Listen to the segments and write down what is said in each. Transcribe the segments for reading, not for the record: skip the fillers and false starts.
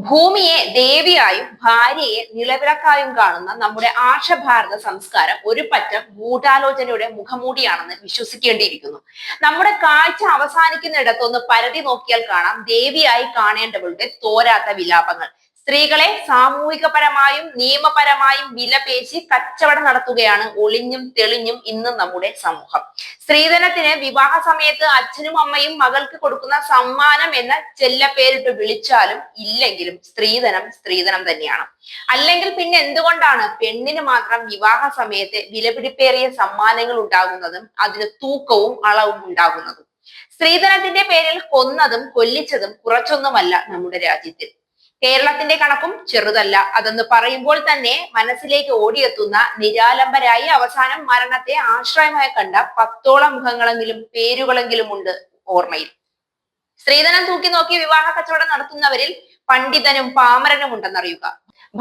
ഭൂമിയെ ദേവിയായും ഭാര്യയെ നിലവിളക്കായും കാണുന്ന നമ്മുടെ ആർഷഭാരത സംസ്കാരം ഒരു പറ്റം ഗൂഢാലോചനയുടെ മുഖമൂടിയാണെന്ന് വിശ്വസിക്കേണ്ടിയിരിക്കുന്നു. നമ്മുടെ കാഴ്ച അവസാനിക്കുന്നിടത്തൊന്ന് പരതി നോക്കിയാൽ കാണാം ദേവിയായി കാണേണ്ടവളുടെ തോരാത്ത വിലാപങ്ങൾ. സ്ത്രീകളെ സാമൂഹികപരമായും നിയമപരമായും വിലപേശി കച്ചവടം നടത്തുകയാണ് ഒളിഞ്ഞും തെളിഞ്ഞും ഇന്ന് നമ്മുടെ സമൂഹം. സ്ത്രീധനത്തിന് വിവാഹ സമയത്ത് അച്ഛനും അമ്മയും മകൾക്ക് കൊടുക്കുന്ന സമ്മാനം എന്ന ചെല്ലപ്പേരിട്ട് വിളിച്ചാലും ഇല്ലെങ്കിലും സ്ത്രീധനം സ്ത്രീധനം തന്നെയാണ്. അല്ലെങ്കിൽ പിന്നെ എന്തുകൊണ്ടാണ് പെണ്ണിന് മാത്രം വിവാഹ സമയത്ത് വിലപിടിപ്പേറിയ സമ്മാനങ്ങൾ ഉണ്ടാകുന്നതും അതിന് തൂക്കവും അളവും ഉണ്ടാകുന്നതും? സ്ത്രീധനത്തിന്റെ പേരിൽ കൊന്നതും കൊല്ലിച്ചതും കുറച്ചൊന്നുമല്ല നമ്മുടെ രാജ്യത്തിൽ. കേരളത്തിന്റെ കണക്കും ചെറുതല്ല. അതെന്ന് പറയുമ്പോൾ തന്നെ മനസ്സിലേക്ക് ഓടിയെത്തുന്ന നിരാലംബരായി അവസാനം മരണത്തെ ആശ്രയമായി കണ്ട 10ഓളം മുഖങ്ങളെങ്കിലും പേരുകളെങ്കിലും ഉണ്ട് ഓർമ്മയിൽ. സ്ത്രീധനം തൂക്കി നോക്കി വിവാഹ കച്ചവടം നടത്തുന്നവരിൽ പണ്ഡിതനും പാമരനും ഉണ്ടെന്നറിയുക.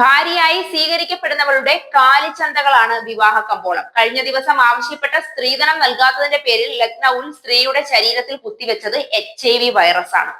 ഭാര്യയായി സ്വീകരിക്കപ്പെടുന്നവരുടെ കാലിച്ചന്തകളാണ് വിവാഹ കമ്പോളം. കഴിഞ്ഞ ദിവസം ആവശ്യപ്പെട്ട സ്ത്രീധനം നൽകാത്തതിന്റെ പേരിൽ ലക്നൌവിൽ സ്ത്രീയുടെ ശരീരത്തിൽ കുത്തിവെച്ചത് HIV വൈറസ് ആണ്.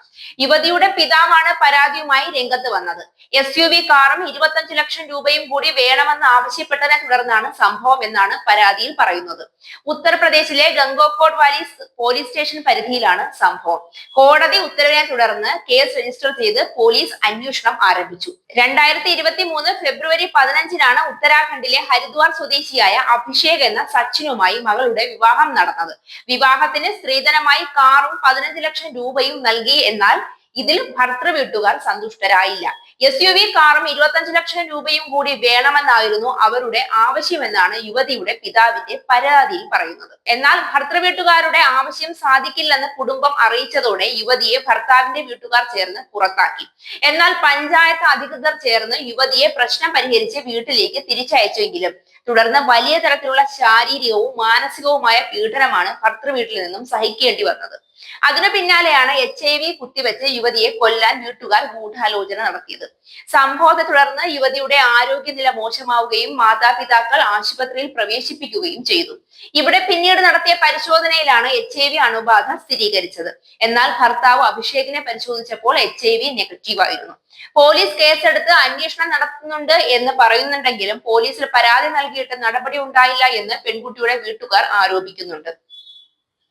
യുവതിയുടെ പിതാവാണ് പരാതിയുമായി രംഗത്ത് വന്നത്. SUV കാറും 25 ലക്ഷം രൂപയും കൂടി വേണമെന്ന് ആവശ്യപ്പെട്ടതിനെ തുടർന്നാണ് സംഭവം എന്നാണ് പരാതിയിൽ പറയുന്നത്. ഉത്തർപ്രദേശിലെ ഗംഗോക്കോട്ട് വാലി പോലീസ് സ്റ്റേഷൻ പരിധിയിലാണ് സംഭവം. കോടതി ഉത്തരവിനെ തുടർന്ന് കേസ് രജിസ്റ്റർ ചെയ്ത് പോലീസ് അന്വേഷണം ആരംഭിച്ചു. 2023 ഫെബ്രുവരി 15-നാണ് ഉത്തരാഖണ്ഡിലെ ഹരിദ്വാർ സ്വദേശിയായ അഭിഷേക് എന്ന സച്ചിനുമായി മകളുടെ വിവാഹം നടന്നത്. വിവാഹത്തിന് സ്ത്രീധനമായി കാറും 15 ലക്ഷം രൂപയും നൽകി. എന്നാൽ ഇതിൽ ഭർത്തൃ വീട്ടുകാർ സന്തുഷ്ടരായില്ല. SUV കാറും 25 ലക്ഷം രൂപയും കൂടി വേണമെന്നായിരുന്നു അവരുടെ ആവശ്യമെന്നാണ് യുവതിയുടെ പിതാവിന്റെ പരാതിയിൽ പറയുന്നത്. എന്നാൽ ഭർത്തൃ വീട്ടുകാരുടെ ആവശ്യം സാധിക്കില്ലെന്ന് കുടുംബം അറിയിച്ചതോടെ യുവതിയെ ഭർത്താവിന്റെ വീട്ടുകാർ ചേർന്ന് പുറത്താക്കി. എന്നാൽ പഞ്ചായത്ത് അധികൃതർ ചേർന്ന് യുവതിയെ പ്രശ്നം പരിഹരിച്ച് വീട്ടിലേക്ക് തിരിച്ചയച്ചുവെങ്കിലും തുടർന്ന് വലിയ തരത്തിലുള്ള ശാരീരികവും മാനസികവുമായ പീഡനമാണ് ഭർത്തൃ വീട്ടിൽ നിന്നും സഹിക്കേണ്ടി വന്നത്. അതിനു പിന്നാലെയാണ് HIV കുത്തിവെച്ച് യുവതിയെ കൊല്ലാൻ വീട്ടുകാർ ഗൂഢാലോചന നടത്തിയത്. സംഭവത്തെ തുടർന്ന് യുവതിയുടെ ആരോഗ്യനില മോശമാവുകയും മാതാപിതാക്കൾ ആശുപത്രിയിൽ പ്രവേശിപ്പിക്കുകയും ചെയ്തു. ഇവിടെ പിന്നീട് നടത്തിയ പരിശോധനയിലാണ് HIV അണുബാധ സ്ഥിരീകരിച്ചത്. എന്നാൽ ഭർത്താവ് അഭിഷേകിനെ പരിശോധിച്ചപ്പോൾ HIV നെഗറ്റീവ് ആയിരുന്നു. പോലീസ് കേസെടുത്ത് അന്വേഷണം നടത്തുന്നുണ്ട് എന്ന് പറയുന്നുണ്ടെങ്കിലും പോലീസിൽ പരാതി നൽകിയിട്ട് നടപടി ഉണ്ടായില്ല എന്ന് പെൺകുട്ടിയുടെ വീട്ടുകാർ ആരോപിക്കുന്നുണ്ട്.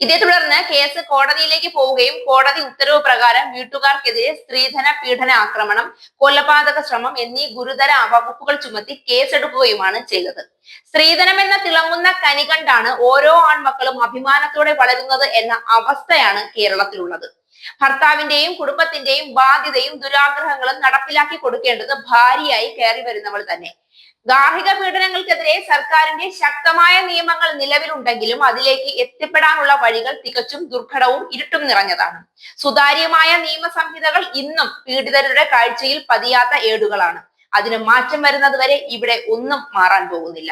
ഇതേ തുടർന്ന് കേസ് കോടതിയിലേക്ക് പോവുകയും കോടതി ഉത്തരവ് പ്രകാരം വീട്ടുകാർക്കെതിരെ സ്ത്രീധന പീഡന ആക്രമണം, കൊലപാതക ശ്രമം എന്നീ ഗുരുതര വകുപ്പുകൾ ചുമത്തി കേസെടുക്കുകയുമാണ് ചെയ്തത്. സ്ത്രീധനം എന്ന തിളങ്ങുന്ന കനി കണ്ടാണ് ഓരോ ആൺമക്കളും അഭിമാനത്തോടെ വളരുന്നത് എന്ന അവസ്ഥയാണ് കേരളത്തിലുള്ളത്. ഭർത്താവിന്റെയും കുടുംബത്തിന്റെയും ബാധ്യതയും ദുരാഗ്രഹങ്ങളും നടപ്പിലാക്കി കൊടുക്കേണ്ടത് ഭാര്യയായി കയറി വരുന്നവൾ തന്നെ. ഗാർഹിക പീഡനങ്ങൾക്കെതിരെ സർക്കാരിന്റെ ശക്തമായ നിയമങ്ങൾ നിലവിലുണ്ടെങ്കിലും അതിലേക്ക് എത്തിപ്പെടാനുള്ള വഴികൾ തികച്ചും ദുർഘടവും ഇരുട്ടും നിറഞ്ഞതാണ്. സുതാര്യമായ നിയമ സംഹിതകൾ ഇന്നും പീഡിതരുടെ കാഴ്ചയിൽ പതിയാത്ത ഏടുകളാണ്. അതിന് മാറ്റം വരുന്നത് വരെ ഇവിടെ ഒന്നും മാറാൻ പോകുന്നില്ല.